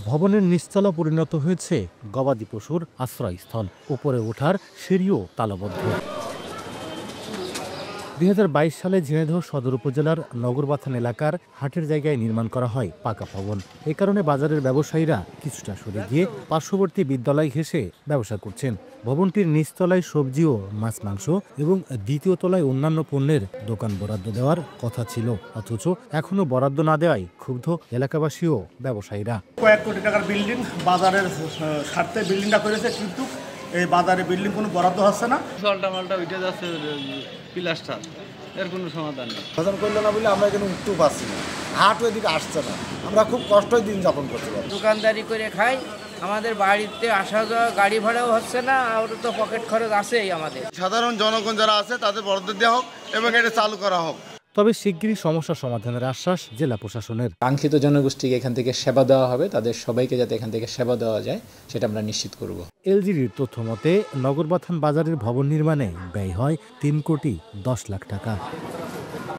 ভবনের নিচতলা পরিণত হয়েছে গবাদি পশুর আশ্রয়স্থল। উপরে ওঠার সিঁড়িও তালাবদ্ধ। ২০২২ সালে ঝিনাইদহ সদর উপজেলার নগরবাথান এলাকার হাটের জায়গায় নির্মাণ করা হয় পাকা ভবন। এ কারণে বাজারের ব্যবসায়ীরা কিছুটা সরে গিয়ে পার্শ্ববর্তী বিদ্যালয় ঘেঁষে ব্যবসা করছেন। ভবনটির নিচতলায় সবজি ও মাছ মাংস এবং দ্বিতীয় তলায় অন্যান্য পণ্যের দোকান বরাদ্দ দেওয়ার কথা ছিল, অথচ এখনো বরাদ্দ না দেওয়ায় ক্ষুব্ধ এলাকাবাসী ও ব্যবসায়ীরা। কয়েক কোটি টাকার বিল্ডিং বাজারের স্বার্থে বিল্ডিংটা করেছে, কিন্তু এই বাজারে বিল্ডিং কোনো বরাদ্দ হচ্ছে না। মালটা উঠে যাচ্ছে প্লাস্টার, এর কোনো সমাধান নেই। সমাধান করলো না বলে আমরা এখানে উঠতেও পারছি না, হাট ওইদিকে আসছে না, আমরা খুব কষ্টই দিন যাপন করতে পারি। দোকানদারি করে খাই, আমাদের বাড়িতে আসা যাওয়া গাড়ি ভাড়াও হচ্ছে না, আর তো পকেট খরচ আছেই আমাদের। সাধারণ জনগণ যারা আছে তাদের বরাদ্দ দেওয়া হোক এবং এটা চালু করা হোক। তবে শিগগিরই সমস্যা সমাধানের আশ্বাস জেলা প্রশাসনের। কাঙ্ক্ষিত জনগোষ্ঠীকে এখান থেকে সেবা দেওয়া হবে, তাদের সবাইকে যাতে এখান থেকে সেবা দেওয়া যায় সেটা আমরা নিশ্চিত করব। এলজিডির তথ্য মতে নগরবাথান বাজারের ভবন নির্মাণে ব্যয় হয় ৩ কোটি ১০ লাখ টাকা।